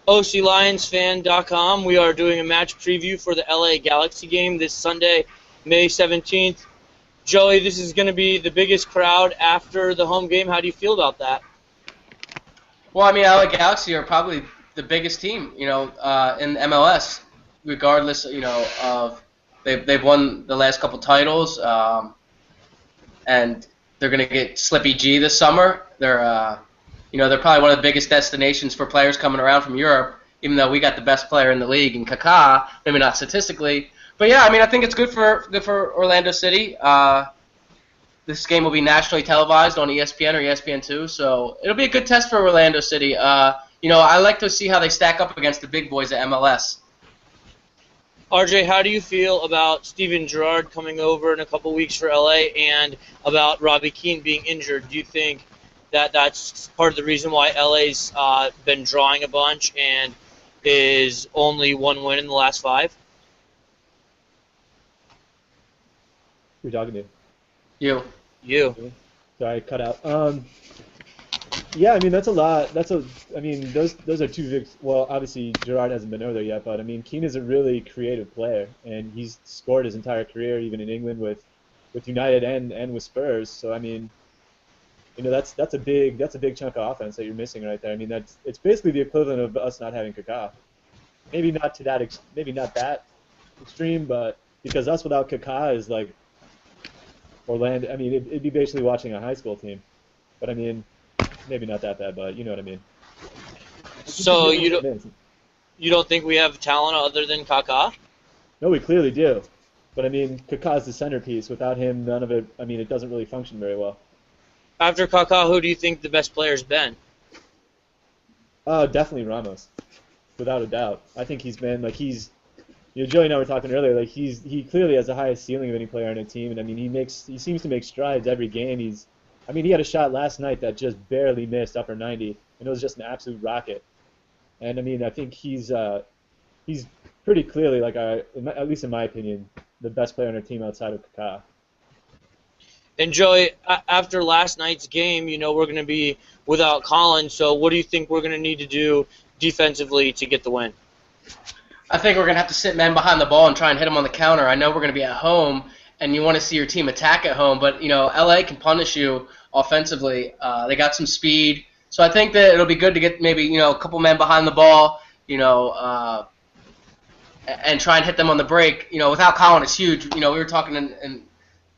OCLionsFan.com. We are doing a match preview for the LA Galaxy game this Sunday, May 17th. Joey, this is going to be the biggest crowd after the home game. How do you feel about that? Well, I mean, LA Galaxy are probably the biggest team, in MLS, regardless, of they've won the last couple titles, and they're going to get Slippy G this summer. They're probably one of the biggest destinations for players coming around from Europe, even though we got the best player in the league in Kaká, maybe not statistically. But yeah, I mean, I think it's good for Orlando City. This game will be nationally televised on ESPN or ESPN2, so it'll be a good test for Orlando City. I like to see how they stack up against the big boys at MLS. RJ, how do you feel about Steven Gerrard coming over in a couple weeks for LA and about Robbie Keane being injured? Do you think that that's part of the reason why LA's been drawing a bunch and is only one win in the last 5? Who are you talking to? You. Sorry, cut out. Yeah, I mean that's a lot. I mean those are two big. Well, obviously Gerrard hasn't been over there yet, but I mean Keane is a really creative player, and he's scored his entire career, even in England with United and with Spurs. So I mean, that's a big chunk of offense that you're missing right there. I mean it's basically the equivalent of us not having Kaká. Maybe not that extreme, but because us without Kaká is like Orlando. I mean it'd be basically watching a high school team. But I mean, maybe not that bad, but you know what I mean. So you don't think we have talent other than Kaká? No, we clearly do. But I mean, Kaká's the centerpiece. Without him, none of it. I mean, it doesn't really function very well. After Kaká, who do you think the best player's been? Definitely Ramos, without a doubt. I think he's been Joey and I were talking earlier. Like he clearly has the highest ceiling of any player on a team, and I mean he seems to make strides every game. He had a shot last night that just barely missed upper 90, and it was just an absolute rocket. And I mean, I think he's pretty clearly, at least in my opinion, the best player on our team outside of Kaká. And Joey, after last night's game, we're going to be without Colin. So what do you think we're going to need to do defensively to get the win? I think we're going to have to sit men behind the ball and try and hit them on the counter. I know we're going to be at home, and you want to see your team attack at home, but LA can punish you offensively. They got some speed, so I think that it'll be good to get maybe a couple men behind the ball, and try and hit them on the break. Without Colin, it's huge. We were talking in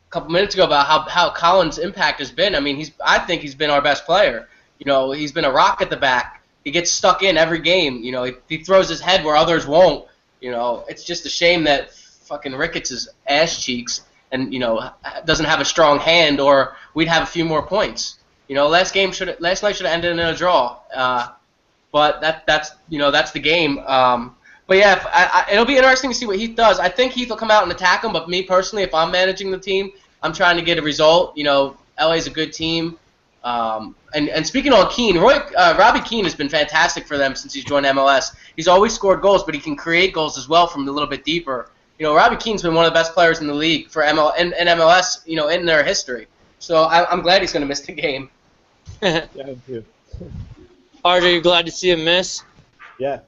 a couple minutes ago about how Colin's impact has been. I mean, I think he's been our best player. He's been a rock at the back. He gets stuck in every game. He throws his head where others won't. It's just a shame that fucking Ricketts' is ass cheeks and doesn't have a strong hand, or we'd have a few more points. Last night should have ended in a draw. But that's the game. But yeah, it'll be interesting to see what Heath does. I think Heath will come out and attack him, but me personally, if I'm managing the team, I'm trying to get a result. LA's a good team. And speaking on Keane, Robbie Keane has been fantastic for them since he's joined MLS. He's always scored goals, but he can create goals as well from a little bit deeper. Robbie Keane's been one of the best players in the league for MLS, in their history. So I'm glad he's going to miss the game. Yeah, me too. RJ, you glad to see him miss? Yeah.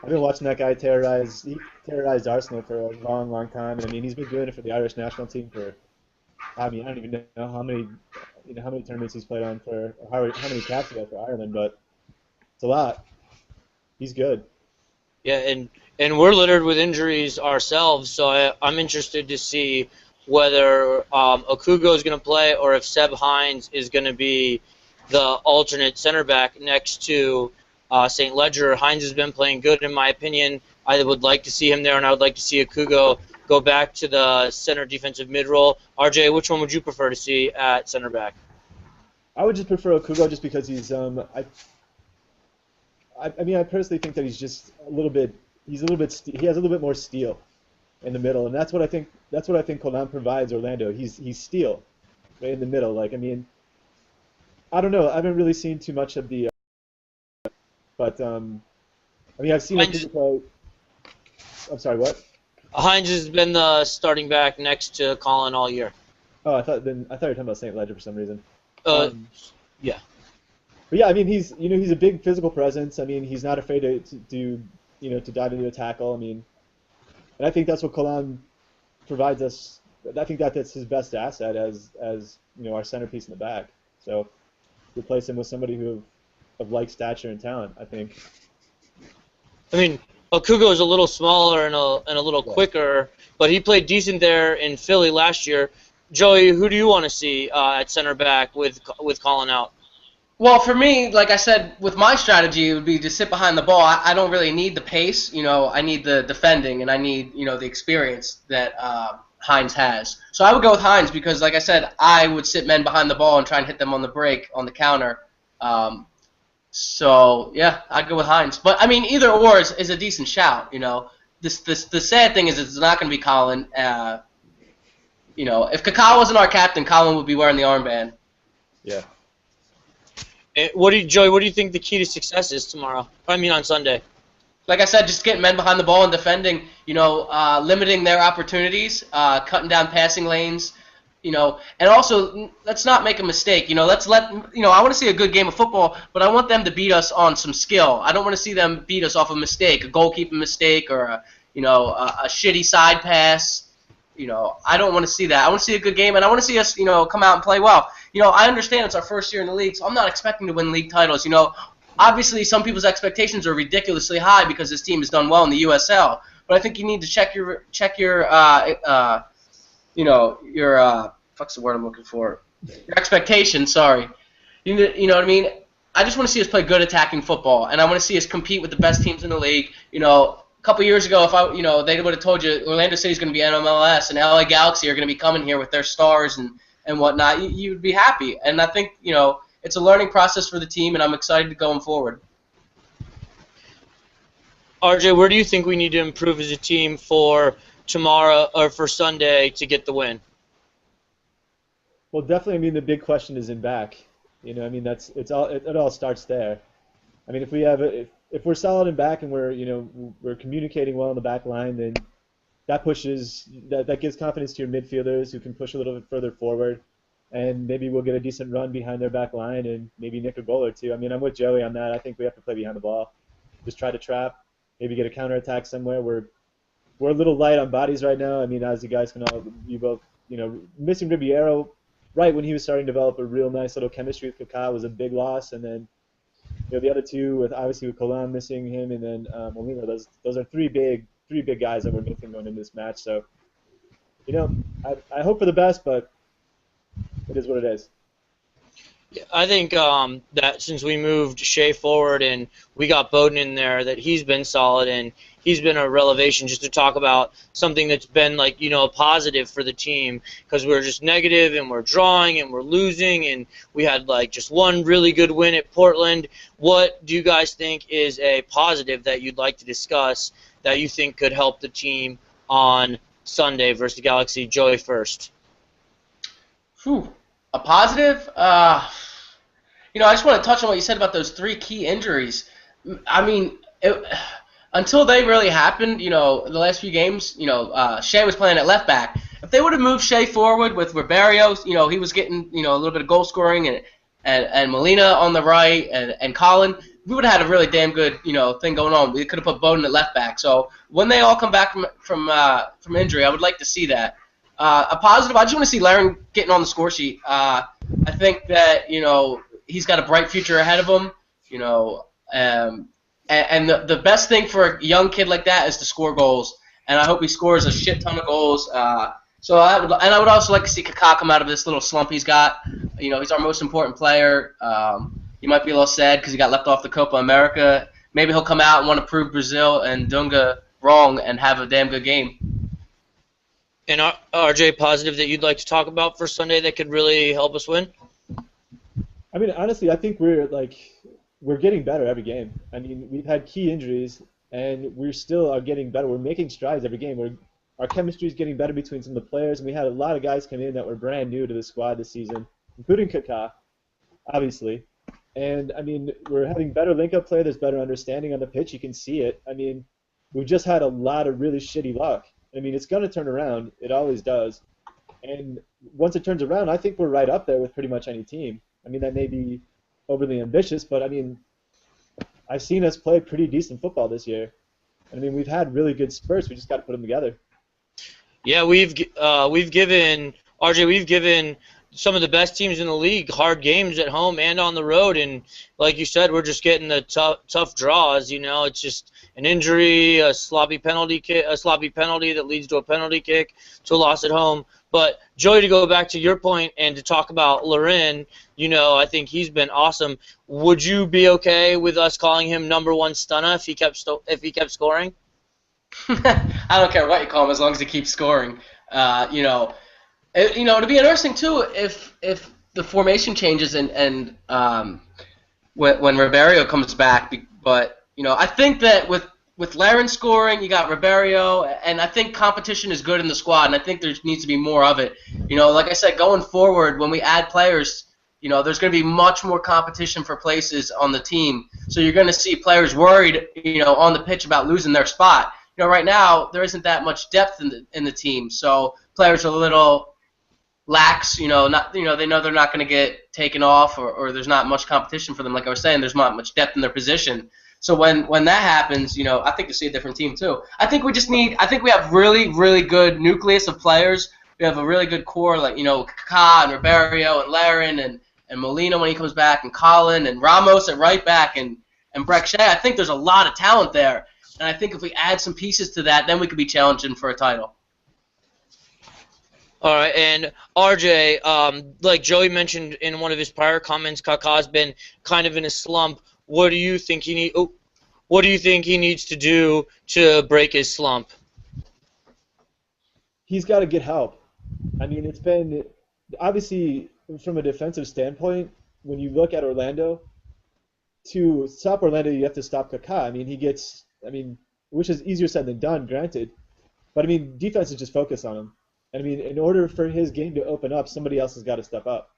I've been watching that guy terrorize. He terrorized Arsenal for a long, long time, and I mean he's been doing it for the Irish national team for. I mean I don't even know how many tournaments he's played on for, or how many caps he got for Ireland, but it's a lot. He's good. Yeah, and we're littered with injuries ourselves, so I'm interested to see whether Okugo is going to play or if Seb Hines is going to be the alternate center back next to St. Ledger. Hines has been playing good, in my opinion. I would like to see him there, and I would like to see Okugo go back to the center defensive mid-role. RJ, which one would you prefer to see at center back? I would just prefer Okugo just because he's I personally think that he's just he has a little bit more steel in the middle, and that's what I think Colan provides Orlando. He's steel right in the middle. I don't know. I haven't really seen too much of the but I've seen him play. I'm sorry, what? Hines has been the starting back next to Colin all year. Oh, I thought you were talking about St. Ledger for some reason. Yeah. But yeah, I mean, he's a big physical presence. I mean, he's not afraid to dive into a tackle. I mean, and I think that's what Colan provides us. I think that's his best asset as our centerpiece in the back. So replace him with somebody who of like stature and talent, I think. I mean, Okugo is a little smaller and a little Yeah. quicker, but he played decent there in Philly last year. Joey, who do you want to see at center back with Colin out? Well, for me, like I said, with my strategy, it would be to sit behind the ball. I don't really need the pace. I need the defending, and I need, the experience that Hines has. So I would go with Hines because, like I said, I would sit men behind the ball and try and hit them on the break, on the counter. So, yeah, I'd go with Hines. But, I mean, either or is a decent shout, The sad thing is it's not going to be Colin. If Kaká wasn't our captain, Colin would be wearing the armband. Yeah. Joey, what do you think the key to success is tomorrow? I mean, on Sunday. Like I said, just getting men behind the ball and defending, limiting their opportunities, cutting down passing lanes, and also let's not make a mistake. I want to see a good game of football, but I want them to beat us on some skill. I don't want to see them beat us off a mistake, a goalkeeping mistake, or a shitty side pass. I don't want to see that. I want to see a good game, and I want to see us, come out and play well. I understand it's our first year in the league, so I'm not expecting to win league titles. Obviously some people's expectations are ridiculously high because this team has done well in the USL. But I think you need to check your what's the word I'm looking for? Your expectations. Sorry. You know what I mean? I just want to see us play good attacking football, and I want to see us compete with the best teams in the league. A couple years ago, if they would have told you Orlando City's going to be MLS and LA Galaxy are going to be coming here with their stars and whatnot, you'd be happy. And I think it's a learning process for the team, and I'm excited going forward. RJ, where do you think we need to improve as a team for tomorrow or for Sunday to get the win? Well, definitely. I mean, the big question is in back. I mean, it all starts there. I mean, if we're solid in back and we're communicating well in the back line, then that gives confidence to your midfielders who can push a little bit further forward, and maybe we'll get a decent run behind their back line and maybe nick a goal or two. I mean, I'm with Joey on that. I think we have to play behind the ball, just try to trap, maybe get a counterattack somewhere. We're a little light on bodies right now. I mean, as you guys can you both, missing Ribeiro right when he was starting to develop a real nice little chemistry with Kaká was a big loss, and then the other two with Colan missing him, and then Molina. Those are three big guys that we're missing going into this match. So, I hope for the best, but it is what it is. I think that since we moved Shea forward and we got Bowden in there, that he's been solid and he's been a revelation just to talk about something that's been a positive for the team, because we're just negative and we're drawing and we're losing and we had just one really good win at Portland. What do you guys think is a positive that you'd like to discuss that you think could help the team on Sunday versus the Galaxy? Joey first. Whew. A positive? I just want to touch on what you said about those three key injuries. I mean, until they really happened, the last few games, Shea was playing at left back. If they would have moved Shea forward with Ribeiro, he was getting, a little bit of goal scoring, and Molina on the right, and Colin, we would have had a really damn good, thing going on. We could have put Bowden at left back. So when they all come back from injury, I would like to see that. A positive, I just want to see Laren getting on the score sheet. I think that, he's got a bright future ahead of him, and the best thing for a young kid like that is to score goals. And I hope he scores a shit ton of goals. I would also like to see Kaká come out of this little slump he's got. He's our most important player. He might be a little sad because he got left off the Copa America. Maybe he'll come out and want to prove Brazil and Dunga wrong and have a damn good game. And RJ, positive that you'd like to talk about for Sunday that could really help us win? I mean, honestly, I think we're getting better every game. I mean, we've had key injuries, and we still are getting better. We're making strides every game. Our chemistry is getting better between some of the players, and we had a lot of guys come in that were brand new to the squad this season, including Kaká, obviously. And, I mean, we're having better link-up play. There's better understanding on the pitch. You can see it. I mean, we've just had a lot of really shitty luck. I mean, it's going to turn around. It always does. And once it turns around, I think we're right up there with pretty much any team. I mean, that may be overly ambitious, but I mean, I've seen us play pretty decent football this year. I mean, we've had really good spurts. We just got to put them together. Yeah, we've given RJ, we've given some of the best teams in the league hard games at home and on the road, and like you said, we're just getting the tough draws. You know, it's just an injury, a sloppy penalty that leads to a penalty kick, to a loss at home. But Joey, to go back to your point and to talk about Larin, you know, I think he's been awesome. Would you be okay with us calling him number one stunner if he kept scoring? I don't care what you call him as long as he keeps scoring. You know, it'd be interesting too if the formation changes and when Ribeiro comes back. But you know, I think that with Larin scoring, you got Ribeiro, and I think competition is good in the squad, and I think there needs to be more of it. You know, like I said, going forward, when we add players, you know, there's going to be much more competition for places on the team. So you're going to see players worried, you know, on the pitch about losing their spot. You know, right now there isn't that much depth in the team, so players are a little lax. You know, they know they're not going to get taken off, or there's not much competition for them. Like I was saying, there's not much depth in their position. So when that happens, you know, I think you see a different team too. I think we have really good nucleus of players. We have a really good core, like, you know, Kaká and Ribeiro and Larin and Molina when he comes back, and Colin and Ramos at right back, and Breck Shea. I think there's a lot of talent there. And I think if we add some pieces to that, then we could be challenging for a title. All right, and RJ, like Joey mentioned in one of his prior comments, Kaká's been kind of in a slump. What do you think he needs to do to break his slump? He's got to get help. I mean, it's been obviously from a defensive standpoint. When you look at Orlando, to stop Orlando, you have to stop Kaká. I mean, which is easier said than done, granted. But I mean, defense is just focused on him. And I mean, in order for his game to open up, somebody else has got to step up.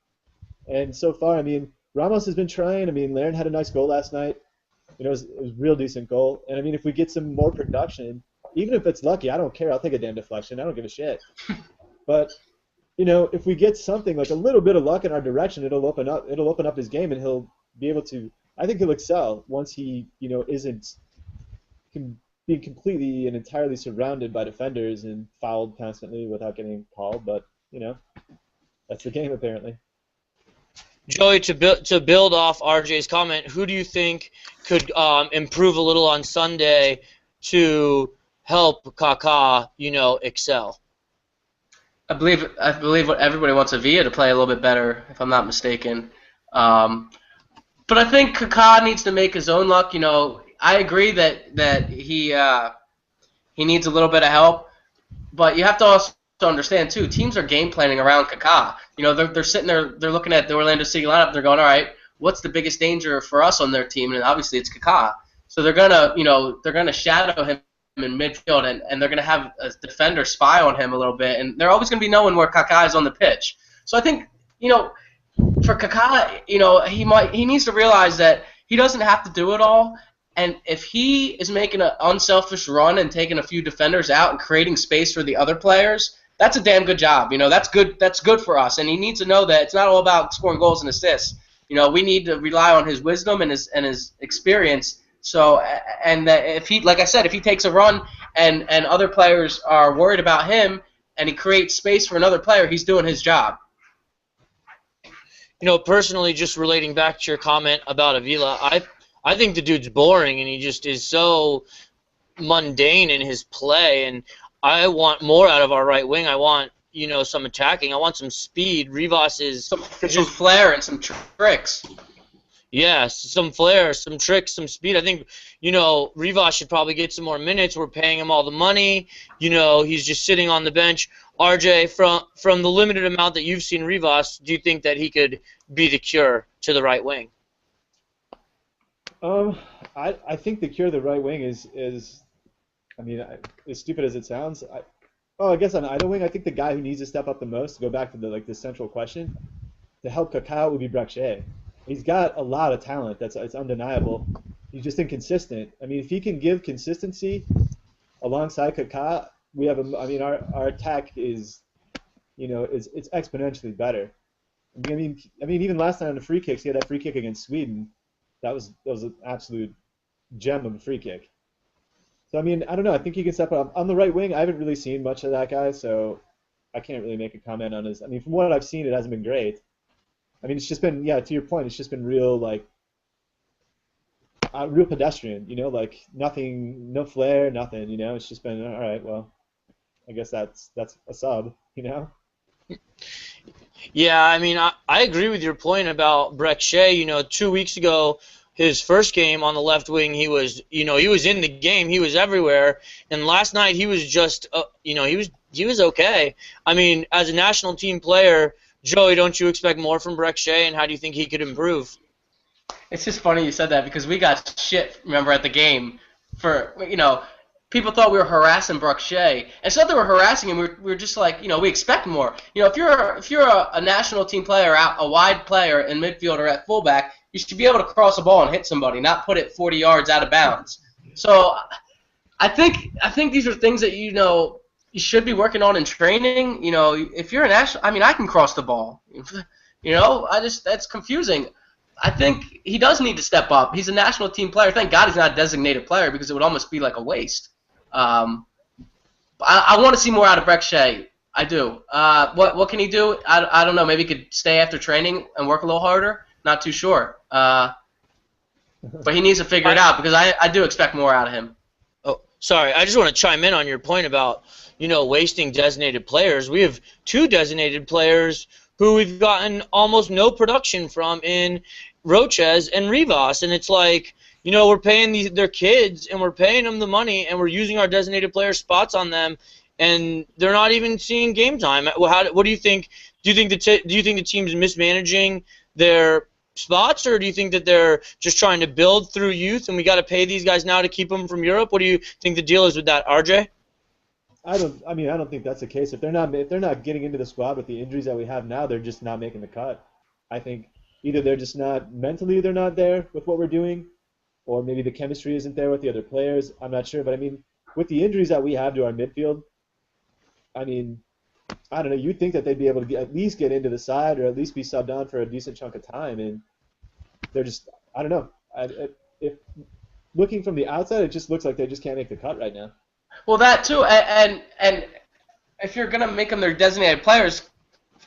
And so far, I mean, Ramos has been trying. I mean, Larin had a nice goal last night. You know, it was a real decent goal. And I mean, if we get some more production, even if it's lucky, I don't care. I'll take a damn deflection. I don't give a shit. But you know, if we get something like a little bit of luck in our direction, it'll open up his game, and he'll be able to. I think he'll excel once he, you know, isn't being completely and entirely surrounded by defenders and fouled constantly without getting called. But you know, that's the game apparently. Joey, to build off RJ's comment, who do you think could improve a little on Sunday to help Kaká, you know, excel? I believe what everybody wants Avila to play a little bit better, if I'm not mistaken. But I think Kaká needs to make his own luck. You know, I agree that he needs a little bit of help, but you have to also understand too. Teams are game planning around Kaká. You know, they're sitting there, they're looking at the Orlando City lineup, and they're going, all right, what's the biggest danger for us on their team? And obviously it's Kaká. So they're gonna shadow him in midfield, and they're gonna have a defender spy on him a little bit, and they're always gonna be knowing where Kaká is on the pitch. So I think, you know, for Kaká, you know, he needs to realize that he doesn't have to do it all. And if he is making an unselfish run and taking a few defenders out and creating space for the other players, that's a damn good job. You know, that's good. That's good for us. And he needs to know that it's not all about scoring goals and assists. You know, we need to rely on his wisdom and his experience. So, and if he, like I said, if he takes a run and other players are worried about him and he creates space for another player, he's doing his job. You know, personally, just relating back to your comment about Avila, I think the dude's boring, and he just is so mundane in his play, and I want more out of our right wing. I want, you know, some attacking. I want some speed. Rivas is some flair and some tricks. Yeah, some flair, some tricks, some speed. I think, you know, Rivas should probably get some more minutes. We're paying him all the money. You know, he's just sitting on the bench. RJ, from the limited amount that you've seen Rivas, do you think that he could be the cure to the right wing? I think the cure to the right wing is I mean, as stupid as it sounds, I guess on either wing, I think the guy who needs to step up the most, to go back to the central question, to help Kaká would be Breck Shea. He's got a lot of talent. It's undeniable. He's just inconsistent. I mean, if he can give consistency alongside Kaká, we have our attack is, you know, it's exponentially better. I mean, even last night on the free kicks, he had that free kick against Sweden. That was an absolute gem of a free kick. So I mean, I don't know. I think he can step up on the right wing. I haven't really seen much of that guy, so I can't really make a comment on his. I mean, from what I've seen, it hasn't been great. I mean, it's just been, yeah, to your point, it's just been real like real pedestrian. Like nothing, no flair, nothing. It's just been all right. Well, I guess that's a sub. Yeah, I mean, I agree with your point about Breck Shea. 2 weeks ago, his first game on the left wing, he was in the game, he was everywhere, and last night he was just, he was okay. I mean, as a national team player, Joey, don't you expect more from Breck Shea, and how do you think he could improve? It's just funny you said that because we got shit, remember, at the game for, people thought we were harassing Brook Shea. And it's not that we're harassing him, we were just like, we expect more. If you're a national team player, a wide player in midfield or at fullback, you should be able to cross a ball and hit somebody, not put it 40 yards out of bounds. So I think these are things that, you should be working on in training. If you're a national, I mean, I can cross the ball. That's confusing. I think he does need to step up. He's a national team player. Thank God he's not a designated player because it would almost be like a waste. I want to see more out of Breck Shea. I do. What can he do? I don't know. Maybe he could stay after training and work a little harder. Not too sure. But he needs to figure it out because I do expect more out of him. Oh, sorry. I just want to chime in on your point about, wasting designated players. We have two designated players who we've gotten almost no production from in Roches and Rivas, and it's like, we're paying their kids, and we're paying them the money, and we're using our designated player spots on them, and they're not even seeing game time. What do you think? Do you think the team's mismanaging their spots, or do you think that they're just trying to build through youth, and we got to pay these guys now to keep them from Europe? What do you think the deal is with that, RJ? I don't think that's the case. If they're not getting into the squad with the injuries that we have now, they're just not making the cut. I think either they're just not mentally, they're not there with what we're doing, or maybe the chemistry isn't there with the other players. I'm not sure, but I mean, with the injuries that we have to our midfield, I mean, I don't know. You'd think that they'd be able to at least get into the side, or at least be subbed on for a decent chunk of time, and they're just, I don't know. If looking from the outside, it just looks like they just can't make the cut right now. Well, that too, and if you're gonna make them their designated players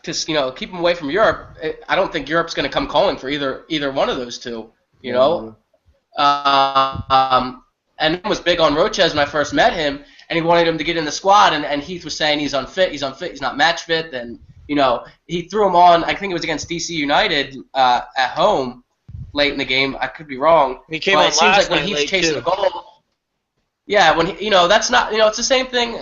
to keep them away from Europe, I don't think Europe's gonna come calling for either one of those two. And I was big on Roches when I first met him, and he wanted him to get in the squad, and Heath was saying he's unfit, he's not match fit, and he threw him on. I think it was against DC United at home late in the game. I could be wrong. He came on it seems last like when night Heath's late chasing too. the goal. Yeah, when that's not it's the same thing.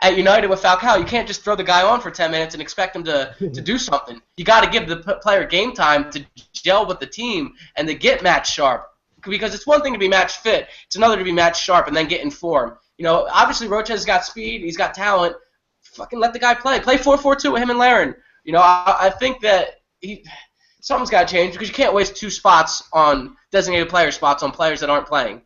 At United with Falcao, you can't just throw the guy on for 10 minutes and expect him to do something. You got to give the player game time to gel with the team and to get match sharp. Because it's one thing to be match fit, it's another to be match sharp and then get in form. Obviously Rocha has got speed, he's got talent. Fucking let the guy play. Play 4-4-2 with him and Laren. I think that something's got to change because you can't waste two spots on designated player spots on players that aren't playing.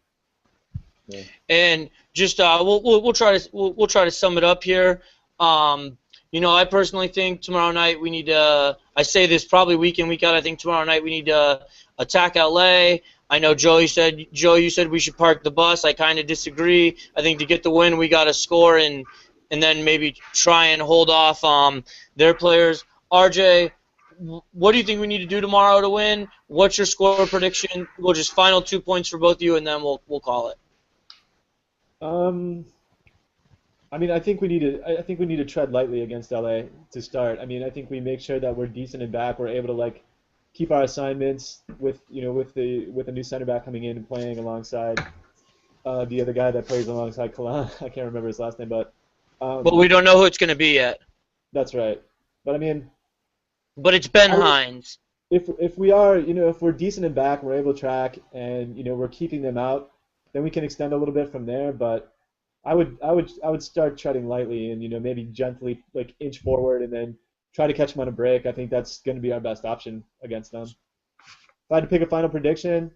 Yeah. And just we'll try to sum it up here. I personally think tomorrow night we need to. I say this probably week in, week out. I think tomorrow night we need to attack LA. I know Joe, you said we should park the bus. I kind of disagree. I think to get the win, we got to score and then maybe try and hold off their players. RJ, what do you think we need to do tomorrow to win? What's your score prediction? We'll just final 2 points for both of you, and then we'll call it. I mean, I think we need to tread lightly against LA to start. I mean, I think we make sure that we're decent and back. We're able to keep our assignments with a new center back coming in and playing alongside the other guy that plays alongside Kalan. I can't remember his last name, but we don't know who it's going to be yet. That's right. But I mean, it's Ben Hines. If we are, if we're decent and back, we're able to track, and we're keeping them out, then we can extend a little bit from there. But I would start treading lightly and maybe gently inch forward and then try to catch them on a break. I think that's going to be our best option against them. If I had to pick a final prediction,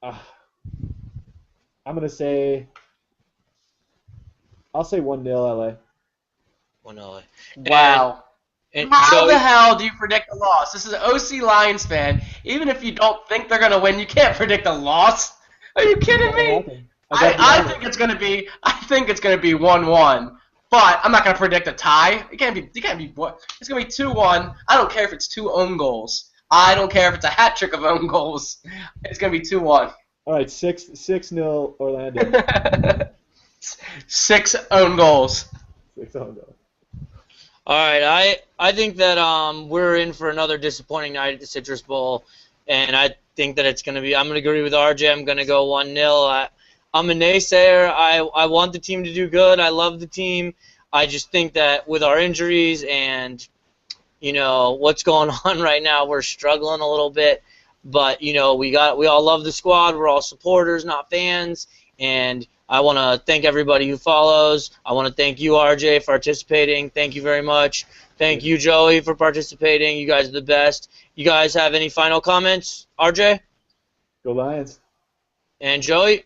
I'm gonna say I'll say 1-0 LA. 1-0. Wow. And How the Joey, hell do you predict a loss? This is an OC Lions fan. Even if you don't think they're gonna win, you can't predict a loss. Are you kidding me? I got the I Lions. think it's gonna be. I think it's gonna be 1-1. But I'm not gonna predict a tie. It can't be. It can't be. What? It's gonna be 2-1. I don't care if it's 2 own goals. I don't care if it's a hat trick of own goals. It's gonna be 2-1. All right, 6-0 Orlando. 6 own goals. 6 on goal. all right, I think that we're in for another disappointing night at the Citrus Bowl, and I think that it's going to be. I'm going to agree with RJ. I'm going to go 1-0. I'm a naysayer. I want the team to do good. I love the team. I just think that with our injuries and what's going on right now, we're struggling a little bit. But we all love the squad. We're all supporters, not fans. And I want to thank everybody who follows. I want to thank you, RJ, for participating. Thank you very much. Thank you, Joey, for participating. You guys are the best. You guys have any final comments, RJ? Go Lions. And Joey?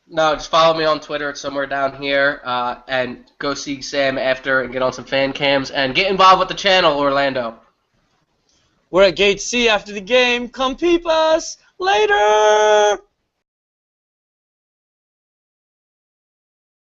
No, just follow me on Twitter. It's somewhere down here. And go see Sam after and get on some fan cams. And get involved with the channel, Orlando. We're at Gate C after the game. Come peep us. Later!